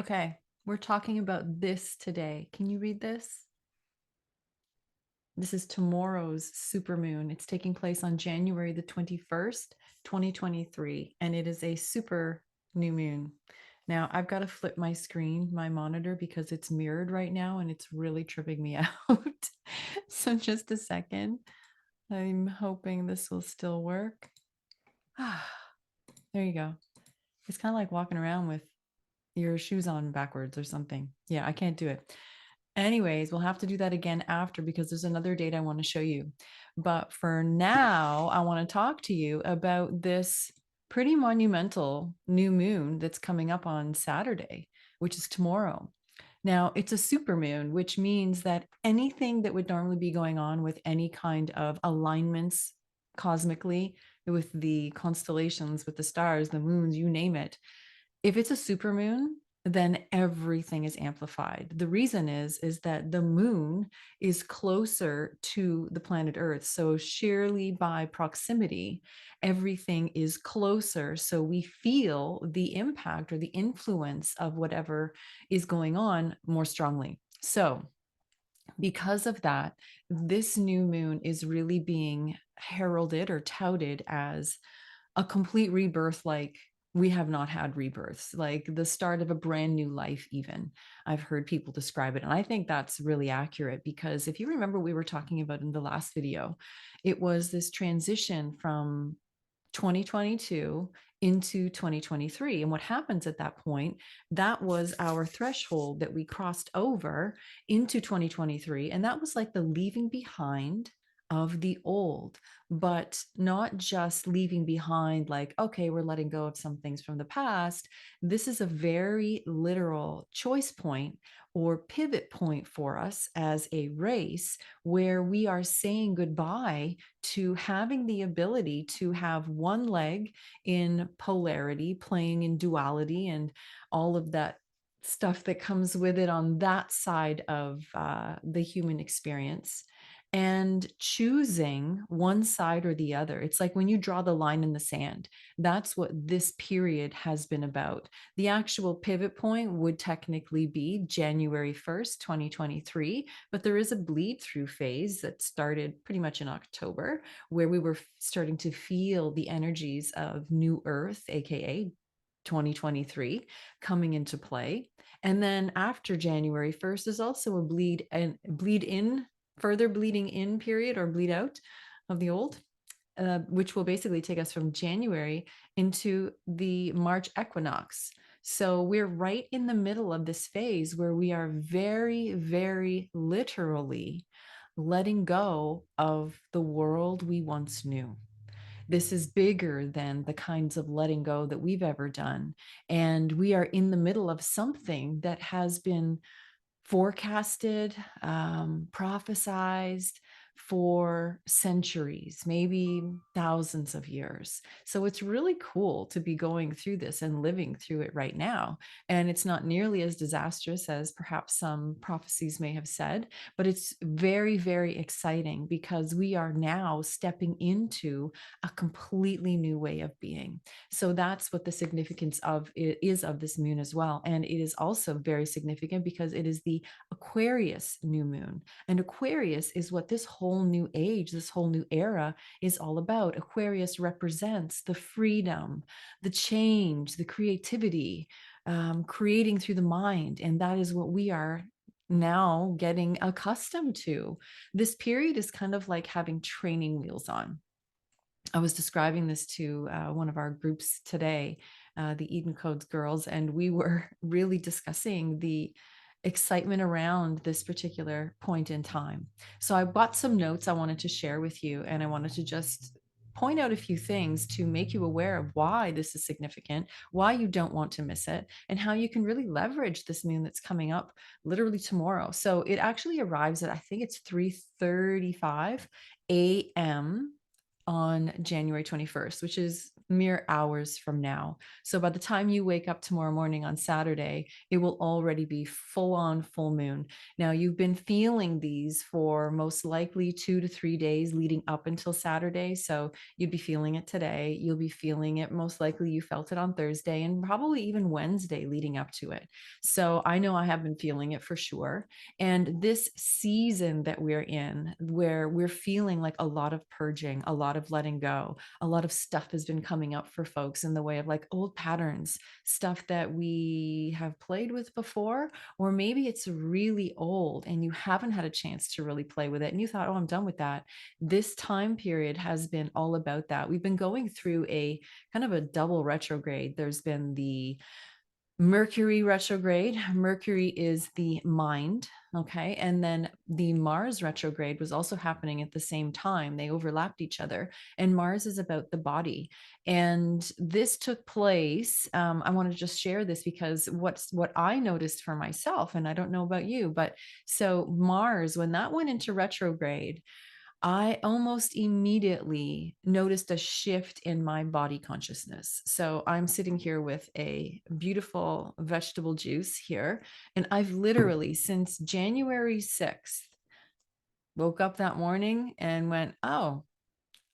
Okay, we're talking about this today. Can you read this? This is tomorrow's supermoon. It's taking place on January the 21st, 2023, and it is a super new moon. Now, I've got to flip my screen, my monitor, because it's mirrored right now and it's really tripping me out. So, just a second. I'm hoping this will still work. There you go. It's kind of like walking around with your shoes on backwards or something. Yeah, I can't do it. Anyways, we'll have to do that again after because there's another date I want to show you. But for now, I want to talk to you about this pretty monumental new moon that's coming up on Saturday, which is tomorrow. Now, it's a super moon, which means that anything that would normally be going on with any kind of alignments cosmically, with the constellations, with the stars, the moons, you name it, if it's a supermoon, then everything is amplified. The reason is that the moon is closer to the planet Earth. So sheerly by proximity, everything is closer. So we feel the impact or the influence of whatever is going on more strongly. So because of that, this new moon is really being heralded or touted as a complete rebirth, like we have not had rebirths, like the start of a brand new life. Even I've heard people describe it, and I think that's really accurate, because if you remember, we were talking about in the last video, it was this transition from 2022 into 2023. And what happens at that point, that was our threshold that we crossed over into 2023. And that was like the leaving behind of the old, but not just leaving behind, like, okay, we're letting go of some things from the past. This is a very literal choice point or pivot point for us as a race, where we are saying goodbye to having the ability to have one leg in polarity, playing in duality, and all of that stuff that comes with it on that side of the human experience, and choosing one side or the other. It's like when you draw the line in the sand. That's what this period has been about. The actual pivot point would technically be January 1st, 2023, but there is a bleed through phase that started pretty much in October, where we were starting to feel the energies of New Earth, aka 2023, coming into play. And then after January 1st is also a bleed and bleed in, further bleeding in period, or bleed out of the old, which will basically take us from January into the March equinox. So we're right in the middle of this phase where we are very, very literally letting go of the world we once knew. This is bigger than the kinds of letting go that we've ever done. And we are in the middle of something that has been forecasted, prophesized for centuries, maybe thousands of years. So it's really cool to be going through this and living through it right now. And it's not nearly as disastrous as perhaps some prophecies may have said, but it's very, very exciting because we are now stepping into a completely new way of being. So that's what the significance of it is of this moon as well. And it is also very significant because it is the Aquarius new moon. And Aquarius is what this whole new age, this whole new era is all about. Aquarius represents the freedom, the change, the creativity, creating through the mind. And that is what we are now getting accustomed to. This period is kind of like having training wheels on. I was describing this to one of our groups today, the Eden Codes girls, and we were really discussing the excitement around this particular point in time. So I bought some notes I wanted to share with you, and I wanted to just point out a few things to make you aware of why this is significant, why you don't want to miss it, and how you can really leverage this moon that's coming up literally tomorrow. So it actually arrives at, I think it's 3:35 a.m. on January 21st, which is mere hours from now. So by the time you wake up tomorrow morning on Saturday, it will already be full on full moon. Now, you've been feeling these for most likely 2 to 3 days leading up until Saturday. So you'd be feeling it today. You'll be feeling it. Most likely you felt it on Thursday and probably even Wednesday leading up to it. So I know I have been feeling it for sure. And this season that we're in, where we're feeling like a lot of purging, a lot of letting go, a lot of stuff has been coming up for folks in the way of like old patterns, stuff that we have played with before, or maybe it's really old and you haven't had a chance to really play with it. And you thought, oh, I'm done with that. This time period has been all about that. We've been going through a kind of a double retrograde. There's been the Mercury retrograde. Mercury is the mind. Okay. And then the Mars retrograde was also happening at the same time. They overlapped each other. And Mars is about the body. And this took place. I want to just share this because what I noticed for myself, and I don't know about you, but so Mars, when that went into retrograde, I almost immediately noticed a shift in my body consciousness. So I'm sitting here with a beautiful vegetable juice here, and I've literally, since January 6th, woke up that morning and went, oh,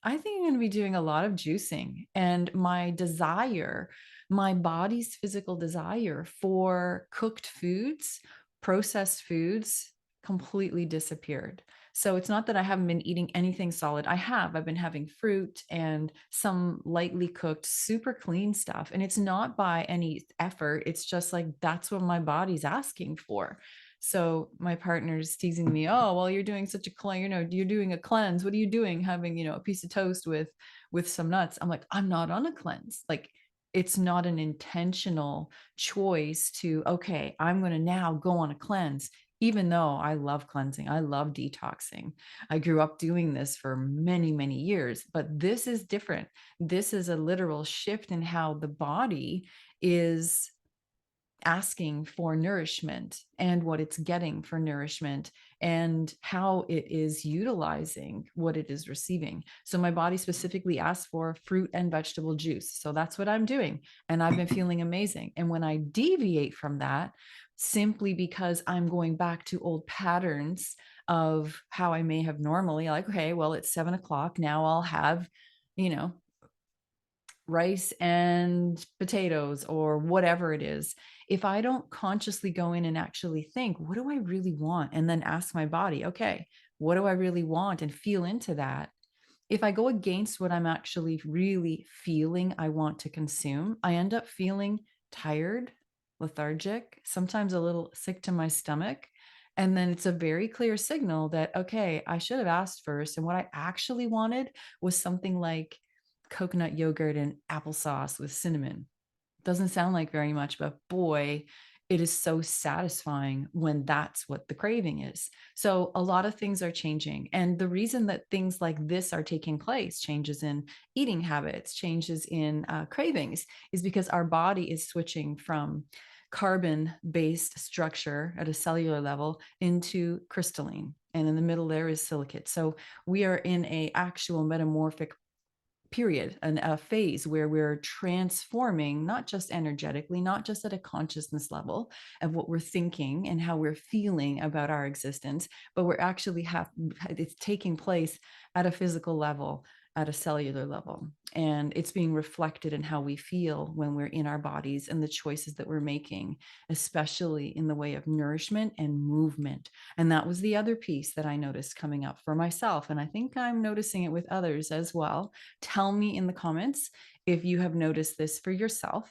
I think I'm going to be doing a lot of juicing. And my desire, my body's physical desire for cooked foods, processed foods, completely disappeared. So it's not that I haven't been eating anything solid. I have. I've been having fruit and some lightly cooked, super clean stuff. And it's not by any effort. It's just like that's what my body's asking for. So my partner's teasing me, oh, well, you're doing such a cleanse, you're doing a cleanse. What are you doing? Having, a piece of toast with some nuts. I'm like, I'm not on a cleanse. Like it's not an intentional choice to, okay, I'm going to now go on a cleanse, even though I love cleansing. I love detoxing. I grew up doing this for many, many years, but this is different. This is a literal shift in how the body is asking for nourishment and what it's getting for nourishment and how it is utilizing what it is receiving. So my body specifically asked for fruit and vegetable juice. So that's what I'm doing. And I've been feeling amazing. And when I deviate from that, simply because I'm going back to old patterns of how I may have normally, like, okay, well, it's 7 o'clock. Now I'll have, you know, rice and potatoes or whatever it is. If I don't consciously go in and actually think, what do I really want? And then ask my body, okay, what do I really want? And feel into that. If I go against what I'm actually really feeling I want to consume, I end up feeling tired, lethargic, sometimes a little sick to my stomach. And then it's a very clear signal that, okay, I should have asked first. And what I actually wanted was something like coconut yogurt and applesauce with cinnamon. Doesn't sound like very much, but boy, it is so satisfying when that's what the craving is. So a lot of things are changing. And the reason that things like this are taking place, changes in eating habits, changes in cravings, is because our body is switching from carbon-based structure at a cellular level into crystalline. And in the middle there is silicate. So we are in a actual metamorphic period, a phase where we're transforming, not just energetically, not just at a consciousness level of what we're thinking and how we're feeling about our existence, but we're actually it's taking place at a physical level, at a cellular level. And it's being reflected in how we feel when we're in our bodies and the choices that we're making, especially in the way of nourishment and movement. And that was the other piece that I noticed coming up for myself. And I think I'm noticing it with others as well. Tell me in the comments if you have noticed this for yourself.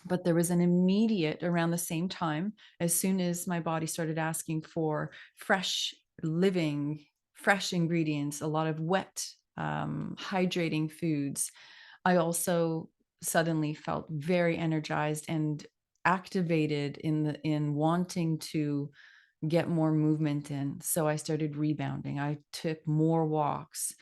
But there was an immediate, around the same time, as soon as my body started asking for fresh, living, fresh ingredients, a lot of wet, hydrating foods, I also suddenly felt very energized and activated in wanting to get more movement in. So I started rebounding. I took more walks,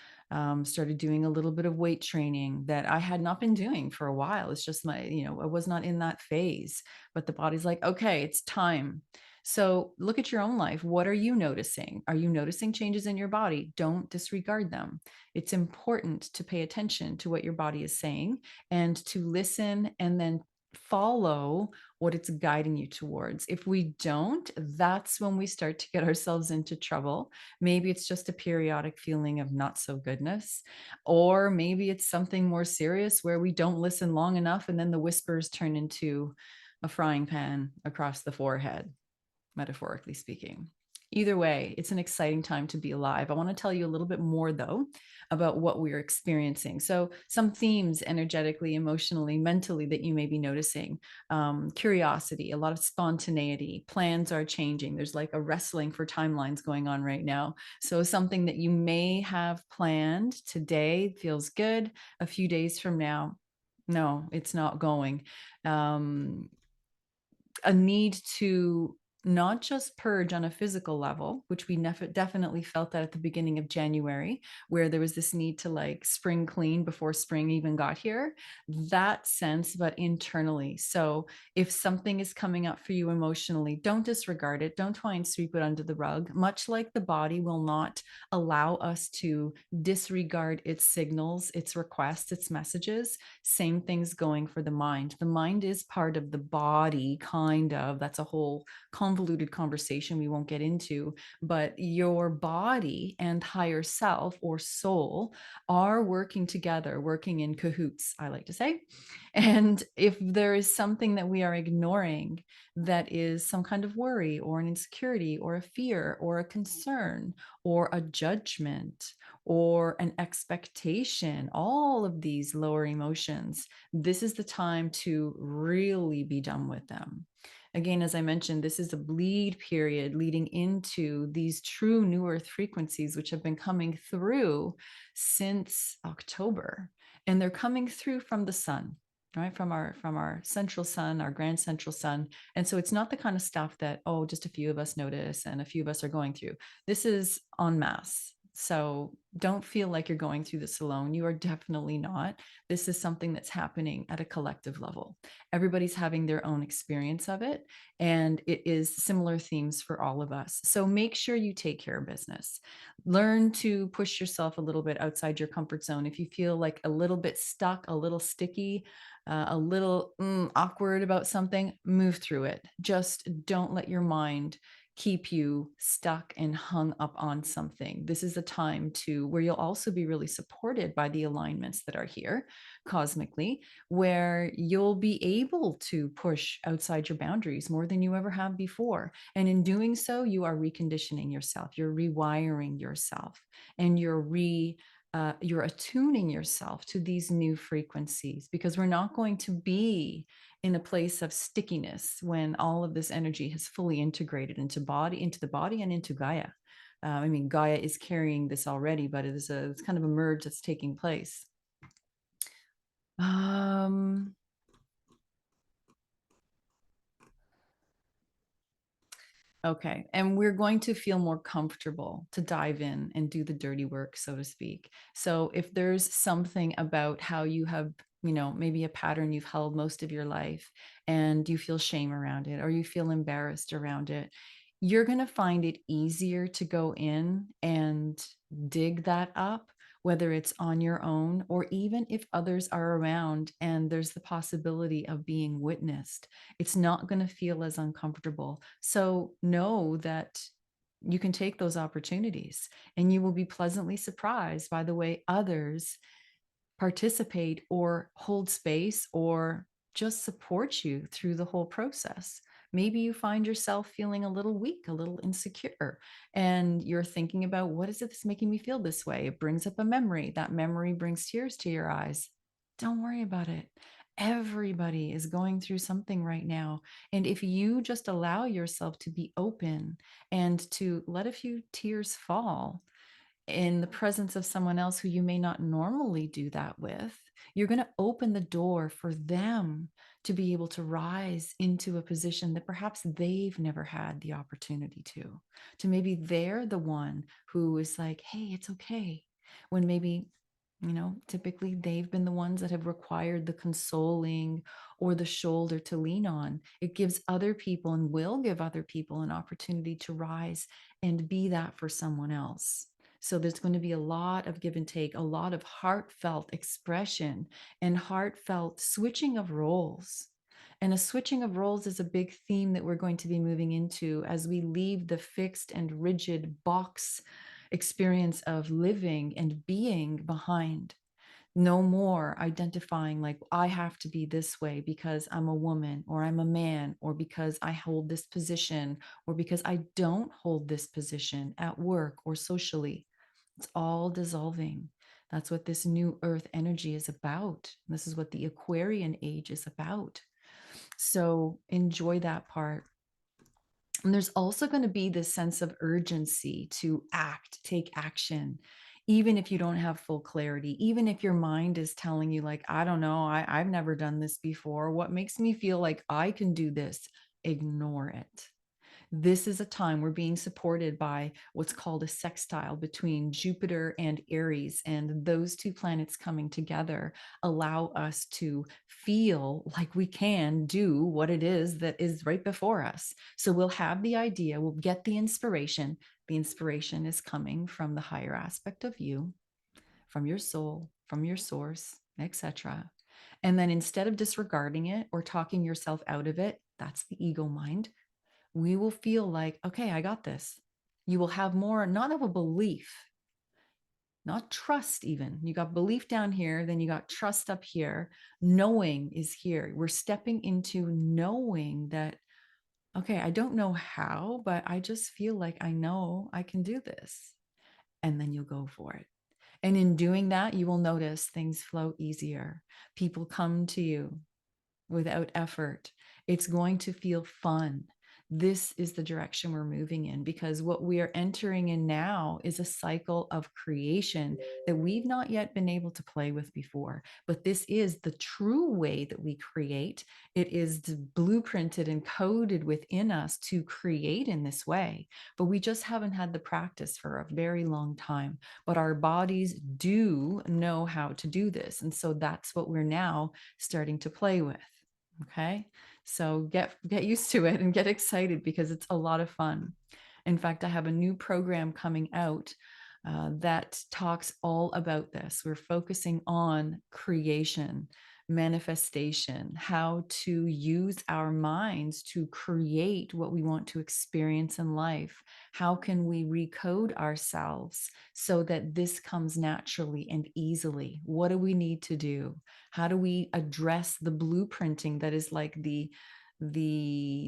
started doing a little bit of weight training that I had not been doing for a while. It's just I was not in that phase, but the body's like, okay, it's time. So look at your own life. What are you noticing? Are you noticing changes in your body? Don't disregard them. It's important to pay attention to what your body is saying and to listen and then follow what it's guiding you towards. If we don't, that's when we start to get ourselves into trouble. Maybe it's just a periodic feeling of not so goodness, or maybe it's something more serious where we don't listen long enough and then the whispers turn into a frying pan across the forehead, metaphorically speaking. Either way, it's an exciting time to be alive. I want to tell you a little bit more, though, about what we're experiencing. So, some themes energetically, emotionally, mentally that you may be noticing: curiosity, a lot of spontaneity, plans are changing. There's like a wrestling for timelines going on right now. So, something that you may have planned today feels good. A few days from now, no, it's not going. A need to not just purge on a physical level, which we definitely felt that at the beginning of January, where there was this need to like spring clean before spring even got here, that sense, but internally. So if something is coming up for you emotionally, don't disregard it. Don't try and sweep it under the rug. Much like the body will not allow us to disregard its signals, its requests, its messages, same things going for the mind. The mind is part of the body, kind of. That's a whole convoluted conversation we won't get into. But your body and higher self or soul are working together, working in cahoots, I like to say. And if there is something that we are ignoring, that is some kind of worry or an insecurity or a fear or a concern or a judgment or an expectation, all of these lower emotions, this is the time to really be done with them. Again, as I mentioned, this is a bleed period leading into these true new earth frequencies, which have been coming through since October. And they're coming through from the sun, right? From our central sun, our grand central sun. And so it's not the kind of stuff that, oh, just a few of us notice and a few of us are going through. This is en masse. So don't feel like you're going through this alone. You are definitely not. This is something that's happening at a collective level. Everybody's having their own experience of it, and it is similar themes for all of us. So make sure you take care of business. Learn to push yourself a little bit outside your comfort zone. If you feel like a little bit stuck, a little sticky, a little awkward about something, move through it. Just don't let your mind keep you stuck and hung up on something. This is a time to where you'll also be really supported by the alignments that are here cosmically, where you'll be able to push outside your boundaries more than you ever have before. And in doing so, you are reconditioning yourself, you're rewiring yourself, and you're attuning yourself to these new frequencies, because we're not going to be in a place of stickiness when all of this energy has fully integrated into the body and into Gaia. I mean, Gaia is carrying this already, but it's kind of a merge that's taking place. Okay. And we're going to feel more comfortable to dive in and do the dirty work, so to speak. So if there's something about how you have, maybe a pattern you've held most of your life and you feel shame around it or you feel embarrassed around it, you're going to find it easier to go in and dig that up, whether it's on your own or even if others are around and there's the possibility of being witnessed. It's not going to feel as uncomfortable. So know that you can take those opportunities and you will be pleasantly surprised by the way others participate or hold space or just support you through the whole process. Maybe you find yourself feeling a little weak, a little insecure, and you're thinking about, what is it that's making me feel this way? It brings up a memory. That memory brings tears to your eyes. Don't worry about it. Everybody is going through something right now. And if you just allow yourself to be open and to let a few tears fall, in the presence of someone else who you may not normally do that with, you're going to open the door for them to be able to rise into a position that perhaps they've never had the opportunity to maybe they're the one who is like, hey, it's okay, when maybe Typically they've been the ones that have required the consoling or the shoulder to lean on. It gives other people and will give other people an opportunity to rise and be that for someone else. So there's going to be a lot of give and take, a lot of heartfelt expression and heartfelt switching of roles. And a switching of roles is a big theme that we're going to be moving into as we leave the fixed and rigid box experience of living and being behind. No more identifying like, I have to be this way because I'm a woman or I'm a man or because I hold this position or because I don't hold this position at work or socially. It's all dissolving. That's what this new earth energy is about. This is what the Aquarian age is about. So enjoy that part. And there's also going to be this sense of urgency to act, take action, even if you don't have full clarity, even if your mind is telling you, like, I don't know, I've never done this before. What makes me feel like I can do this? Ignore it. This is a time we're being supported by what's called a sextile between Jupiter and Aries. And those two planets coming together allow us to feel like we can do what it is that is right before us. So we'll have the idea, we'll get the inspiration. The inspiration is coming from the higher aspect of you, from your soul, from your source, etc. And then instead of disregarding it or talking yourself out of it, that's the ego mind, we will feel like, okay, I got this. You will have more, not of a belief, not trust even. You got belief down here, then you got trust up here. Knowing is here. We're stepping into knowing that, okay, I don't know how, but I just feel like I know I can do this. And then you'll go for it. And in doing that, you will notice things flow easier. People come to you without effort. It's going to feel fun. This is the direction we're moving in, because what we are entering in now is a cycle of creation that we've not yet been able to play with before. But this is the true way that we create. It is blueprinted and coded within us to create in this way. But we just haven't had the practice for a very long time. But our bodies do know how to do this. And so that's what we're now starting to play with. Okay. So get used to it and get excited because it's a lot of fun. In fact, I have a new program coming out that talks all about this. We're focusing on creation, manifestation, how to use our minds to create what we want to experience in life. How can we recode ourselves so that this comes naturally and easily? What do we need to do? How do we address the blueprinting that is like the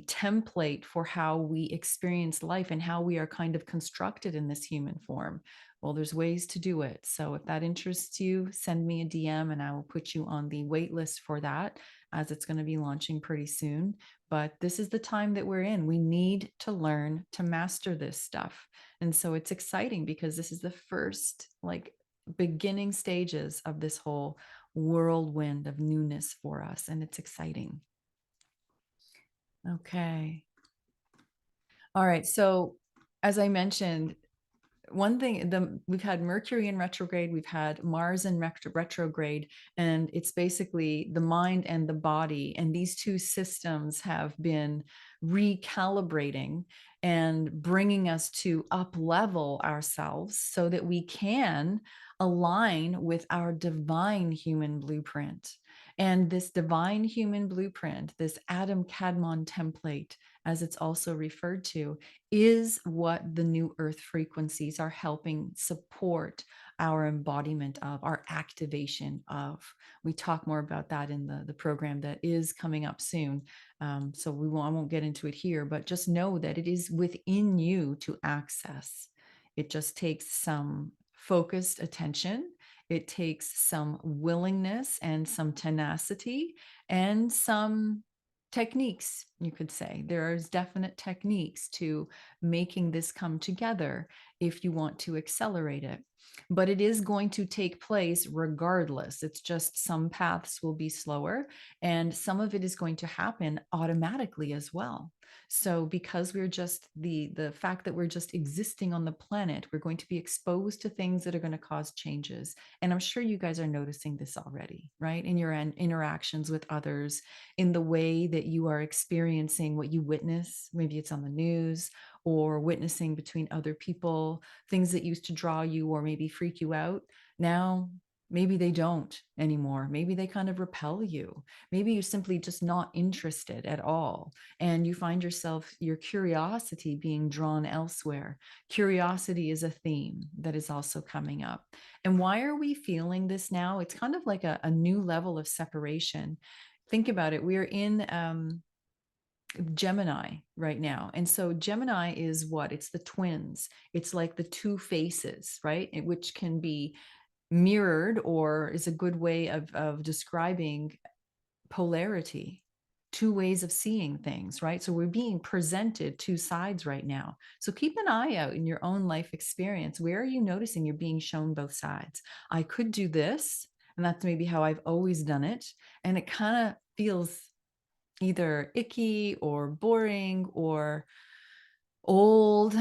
template for how we experience life and how we are kind of constructed in this human form? Well, there's ways to do it. So if that interests you, send me a DM and I will put you on the wait list for that, as it's going to be launching pretty soon. But this is the time that we're in. We need to learn to master this stuff. And so it's exciting because this is the first like beginning stages of this whole whirlwind of newness for us. And it's exciting. Okay. All right. So as I mentioned, one thing, we've had Mercury in retrograde, we've had Mars in retrograde, and it's basically the mind and the body. And these two systems have been recalibrating and bringing us to up level ourselves so that we can align with our divine human blueprint. And this divine human blueprint, this Adam Kadmon template, as it's also referred to, is what the new earth frequencies are helping support our embodiment of, our activation of. We talk more about that in the program that is coming up soon. So I won't get into it here, but just know that it is within you to access. It just takes some focused attention. It takes some willingness and some tenacity and some techniques, you could say. There's definite techniques to making this come together. if you want to accelerate it. But it is going to take place regardless. It's just some paths will be slower, and some of it is going to happen automatically as well. So because we're just the fact that we're just existing on the planet, we're going to be exposed to things that are going to cause changes. And I'm sure you guys are noticing this already, right? In your interactions with others, in the way that you are experiencing what you witness. Maybe it's on the news or witnessing between other people, things that used to draw you or maybe freak you out. Now, maybe they don't anymore. Maybe they kind of repel you. Maybe you're simply just not interested at all. And you find yourself, your curiosity being drawn elsewhere. Curiosity is a theme that is also coming up. And why are we feeling this now? It's kind of like a new level of separation. Think about it. We're in Gemini right now. And so Gemini is what? It's the twins. It's like the two faces, right? Which can be mirrored or is a good way of describing polarity, two ways of seeing things, right? So we're being presented two sides right now. So keep an eye out in your own life experience. Where are you noticing you're being shown both sides? I could do this, and that's maybe how I've always done it. And it kind of feels either icky or boring or old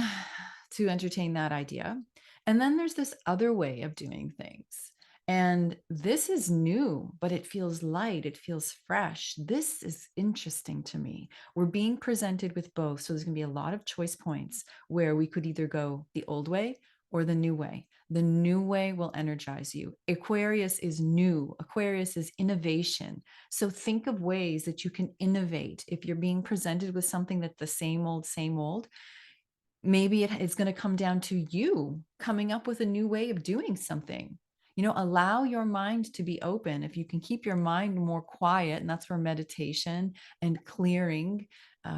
to entertain that idea. And then there's this other way of doing things. And this is new, but it feels light. It feels fresh. This is interesting to me. We're being presented with both. So there's going to be a lot of choice points where we could either go the old way or the new way. The new way will energize you. Aquarius is new. Aquarius is innovation. So think of ways that you can innovate. If you're being presented with something that's the same old, maybe it's going to come down to you coming up with a new way of doing something. Allow your mind to be open. If you can keep your mind more quiet, and that's where meditation and clearing,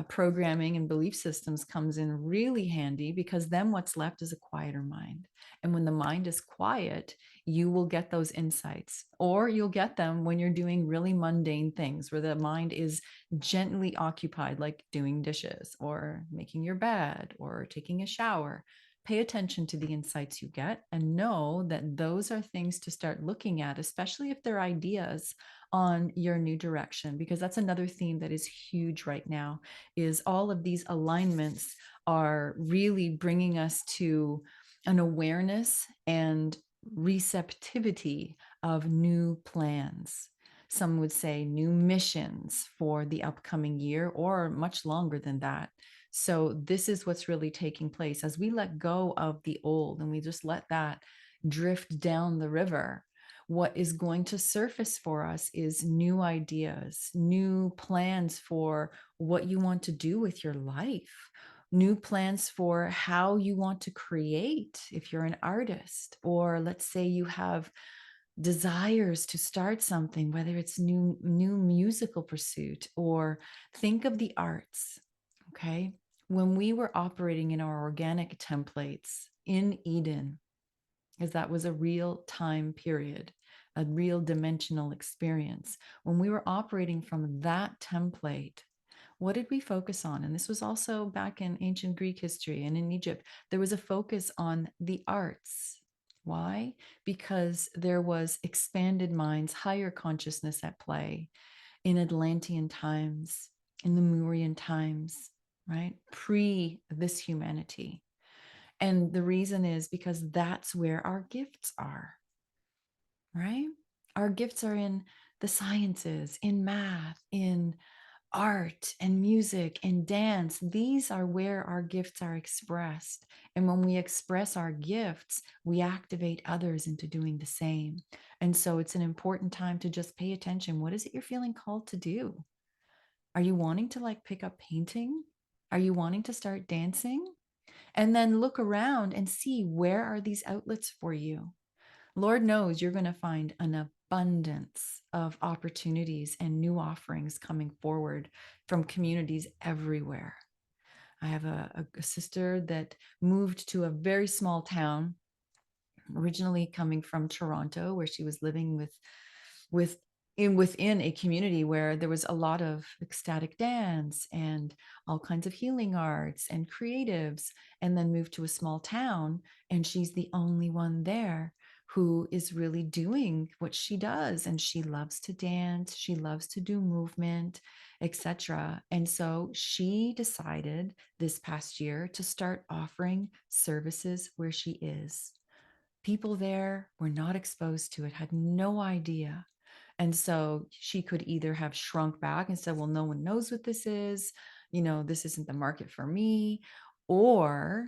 programming and belief systems comes in really handy, because then what's left is a quieter mind. And when the mind is quiet, you will get those insights, or you'll get them when you're doing really mundane things where the mind is gently occupied, like doing dishes or making your bed or taking a shower. Pay attention to the insights you get and know that those are things to start looking at, especially if they're ideas on your new direction, because that's another theme that is huge right now. Is all of these alignments are really bringing us to an awareness and receptivity of new plans. Some would say new missions for the upcoming year, or much longer than that. So this is what's really taking place as we let go of the old and we just let that drift down the river. What is going to surface for us is new ideas, new plans for what you want to do with your life, new plans for how you want to create if you're an artist, or let's say you have desires to start something, whether it's new musical pursuit, or think of the arts. Okay, when we were operating in our organic templates in Eden, because that was a real time period, a real dimensional experience, when we were operating from that template, what did we focus on? And this was also back in ancient Greek history and in Egypt. There was a focus on the arts. Why? Because there was expanded minds, higher consciousness at play in Atlantean times, in Lemurian times, right? Pre this humanity. And the reason is because that's where our gifts are, right? Our gifts are in the sciences, in math, in art and music and dance. These are where our gifts are expressed. And when we express our gifts, we activate others into doing the same. And so it's an important time to just pay attention. What is it you're feeling called to do? Are you wanting to pick up painting? Are you wanting to start dancing? And then look around and see, where are these outlets for you? Lord knows you're going to find an abundance of opportunities and new offerings coming forward from communities everywhere. I have a sister that moved to a very small town, originally coming from Toronto, where she was living with within a community where there was a lot of ecstatic dance and all kinds of healing arts and creatives, and then moved to a small town, and she's the only one there who is really doing what she does, and she loves to dance, she loves to do movement, etc. And so she decided this past year to start offering services where she is. People there were not exposed to it, had no idea. And so she could either have shrunk back and said, well, no one knows what this is, this isn't the market for me, or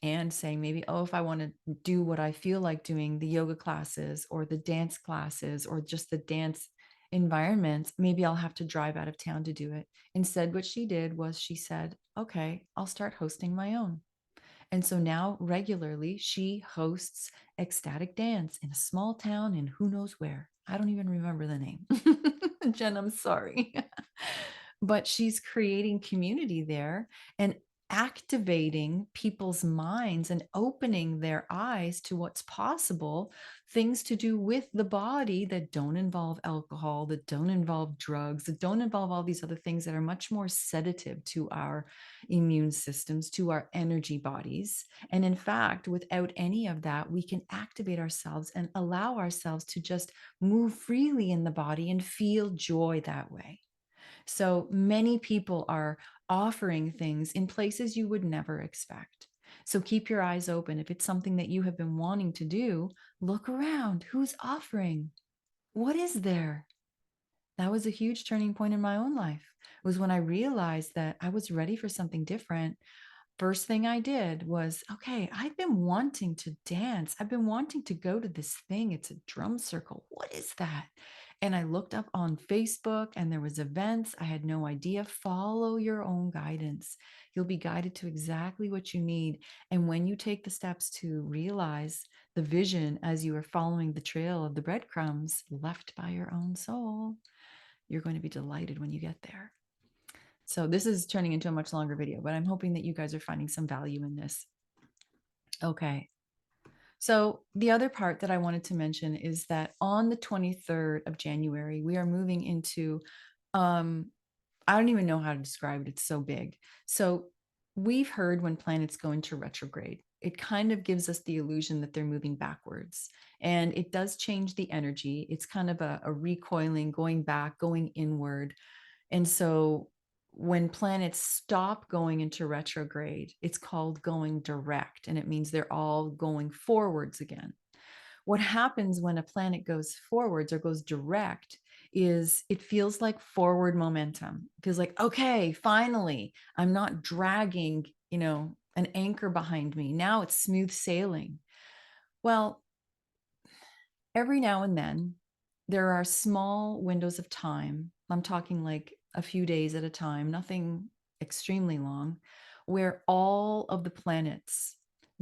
and saying maybe, oh, if I want to do what I feel like doing, the yoga classes or the dance classes or just the dance environment, maybe I'll have to drive out of town to do it. Instead, what she did was she said, okay, I'll start hosting my own. And so now regularly she hosts ecstatic dance in a small town in who knows where. I don't even remember the name. Jen, I'm sorry. But she's creating community there and activating people's minds and opening their eyes to what's possible, things to do with the body that don't involve alcohol, that don't involve drugs, that don't involve all these other things that are much more sedative to our immune systems, to our energy bodies. And in fact, without any of that, we can activate ourselves and allow ourselves to just move freely in the body and feel joy that way. So many people are offering things in places you would never expect. So keep your eyes open. If it's something that you have been wanting to do, look around. Who's offering? What is there? That was a huge turning point in my own life. It was when I realized that I was ready for something different. First thing I did was, okay, I've been wanting to dance. I've been wanting to go to this thing. It's a drum circle. What is that? And I looked up on Facebook and there was events. I had no idea. Follow your own guidance. You'll be guided to exactly what you need. And when you take the steps to realize the vision as you are following the trail of the breadcrumbs left by your own soul, you're going to be delighted when you get there. So this is turning into a much longer video, but I'm hoping that you guys are finding some value in this. Okay. So the other part that I wanted to mention is that on the 23rd of January, we are moving into, I don't even know how to describe it. It's so big. So we've heard when planets go into retrograde, it kind of gives us the illusion that they're moving backwards, and it does change the energy. It's kind of a recoiling, going back, going inward. And so when planets stop going into retrograde, it's called going direct, and it means they're all going forwards again. What happens when a planet goes forwards or goes direct is it feels like forward momentum. It feels like, okay, finally, I'm not dragging, an anchor behind me. Now it's smooth sailing. Well, every now and then, there are small windows of time. I'm talking like a few days at a time, nothing extremely long, where all of the planets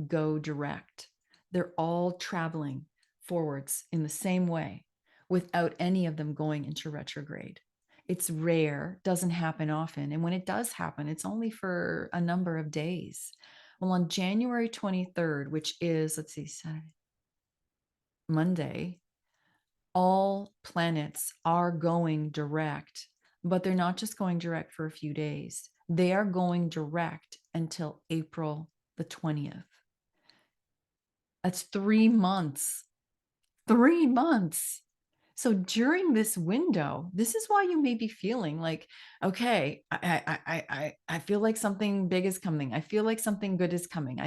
go direct. They're all traveling forwards in the same way without any of them going into retrograde. It's rare, doesn't happen often. And when it does happen, it's only for a number of days. Well, on January 23rd, which is, let's see, Saturday, Monday, all planets are going direct, but they're not just going direct for a few days. They are going direct until April the 20th. That's 3 months. 3 months. So during this window, this is why you may be feeling like, okay, I feel like something big is coming. I feel like something good is coming.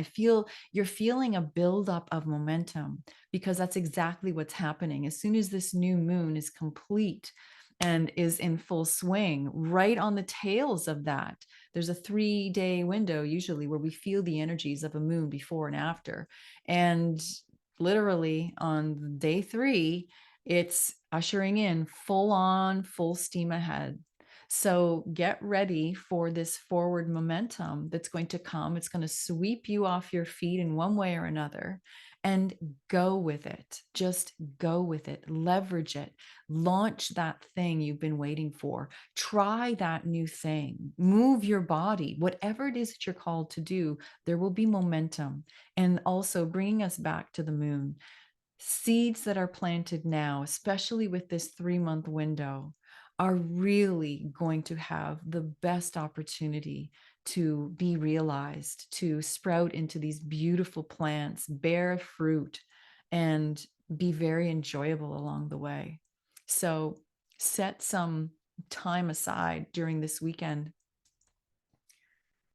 You're feeling a buildup of momentum, because that's exactly what's happening. As soon as this new moon is complete and is in full swing, right on the tails of that, there's a 3-day window usually where we feel the energies of a moon before and after. And literally on day 3, it's ushering in full on, full steam ahead. So get ready for this forward momentum that's going to come. It's going to sweep you off your feet in one way or another, and go with it. Just go with it. Leverage it. Launch that thing you've been waiting for. Try that new thing. Move your body. Whatever it is that you're called to do, there will be momentum. And also bringing us back to the moon. Seeds that are planted now, especially with this 3-month window, are really going to have the best opportunity to be realized, to sprout into these beautiful plants, bear fruit, and be very enjoyable along the way. So set some time aside during this weekend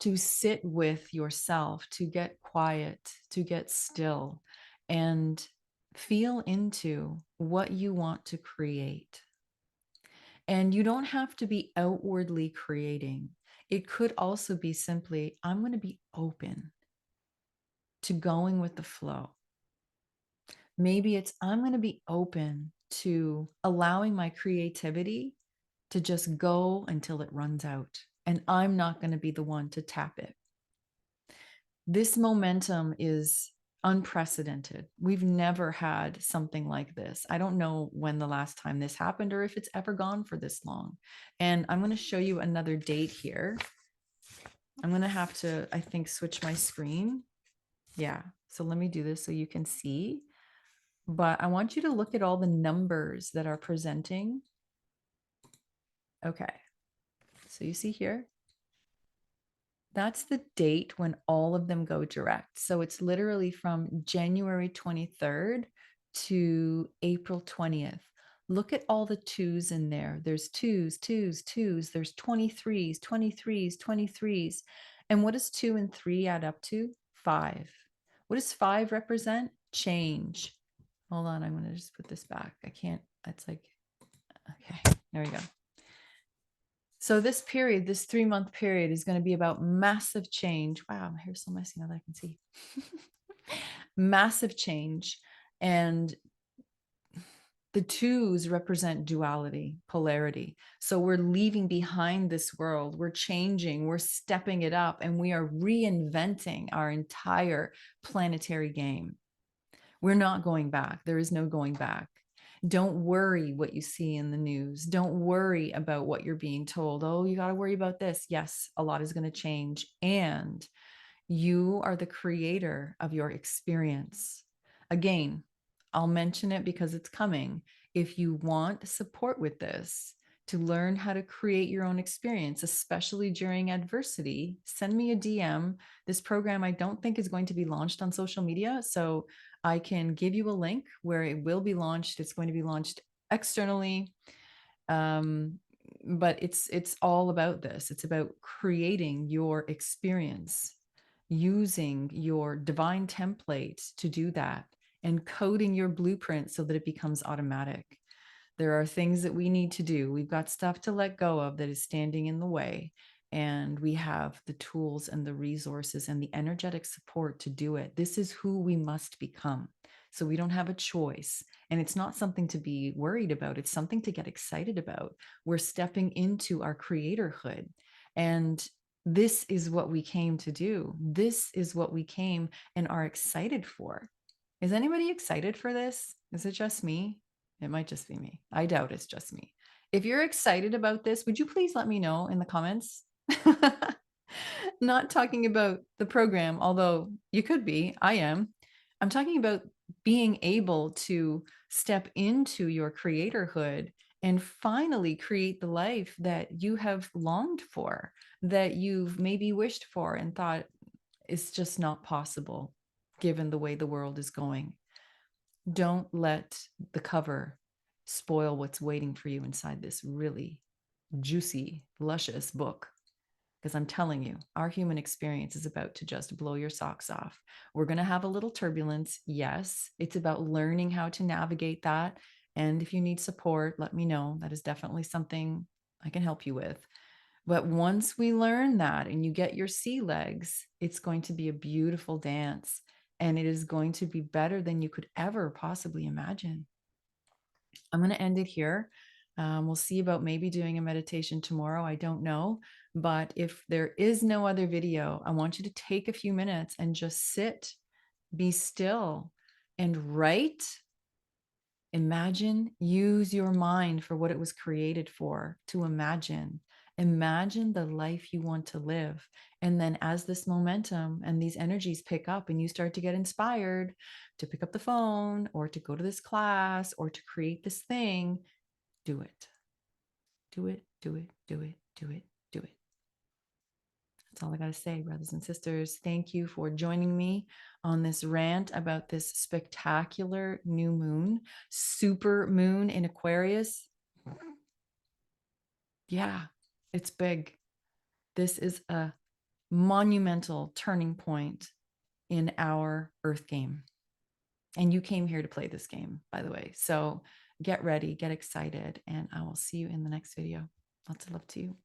to sit with yourself, to get quiet, to get still, and feel into what you want to create. And you don't have to be outwardly creating. It could also be simply, I'm going to be open to going with the flow. Maybe it's, I'm going to be open to allowing my creativity to just go until it runs out. And I'm not going to be the one to tap it. This momentum is unprecedented. We've never had something like this. I don't know when the last time this happened or if it's ever gone for this long. And I'm going to show you another date here. I'm going to have to, I think, switch my screen. Yeah. So let me do this so you can see. But I want you to look at all the numbers that are presenting. Okay. So you see here, that's the date when all of them go direct. So it's literally from January 23rd to April 20th. Look at all the twos in there. There's twos, twos, twos. There's 23s, 23s, 23s. And what does 2 and 3 add up to? 5. What does 5 represent? Change. Hold on, I'm going to just put this back. I can't, it's like, okay, there we go. So this period, this 3-month period is going to be about massive change. Wow, my hair's so messy now that I can see. Massive change. And the twos represent duality, polarity. So we're leaving behind this world. We're changing, we're stepping it up, and we are reinventing our entire planetary game. We're not going back. There is no going back. Don't worry what you see in the news. Don't worry about what you're being told. Oh, you got to worry about this. Yes, a lot is going to change. And you are the creator of your experience. Again, I'll mention it because it's coming. If you want support with this, to learn how to create your own experience, especially during adversity, send me a DM. This program I don't think is going to be launched on social media. So I can give you a link where it will be launched. It's going to be launched externally. But it's all about this. It's about creating your experience, using your divine template to do that, and coding your blueprint so that it becomes automatic. There are things that we need to do. We've got stuff to let go of that is standing in the way. And we have the tools and the resources and the energetic support to do it. This is who we must become. So we don't have a choice. And it's not something to be worried about. It's something to get excited about. We're stepping into our creatorhood. And this is what we came to do. This is what we came and are excited for. Is anybody excited for this? Is it just me? It might just be me. I doubt it's just me. If you're excited about this, would you please let me know in the comments? Not talking about the program, although you could be, I am. I'm talking about being able to step into your creatorhood and finally create the life that you have longed for, that you've maybe wished for and thought is just not possible given the way the world is going. Don't let the cover spoil what's waiting for you inside this really juicy, luscious book. Because I'm telling you, our human experience is about to just blow your socks off. We're going to have a little turbulence. Yes, it's about learning how to navigate that. And if you need support, let me know. That is definitely something I can help you with. But once we learn that and you get your sea legs, it's going to be a beautiful dance. And it is going to be better than you could ever possibly imagine. I'm going to end it here. We'll see about maybe doing a meditation tomorrow. I don't know. But if there is no other video, I want you to take a few minutes and just sit, be still, and write. Imagine, use your mind for what it was created for, to imagine, Imagine the life you want to live. And then as this momentum and these energies pick up and you start to get inspired to pick up the phone or to go to this class or to create this thing, do it. Do it, do it, do it, do it, do it. That's all I got to say, brothers and sisters. Thank you for joining me on this rant about this spectacular new moon, super moon in Aquarius. Yeah, it's big. This is a monumental turning point in our Earth game. And you came here to play this game, by the way. So get ready, get excited, and I will see you in the next video. Lots of love to you.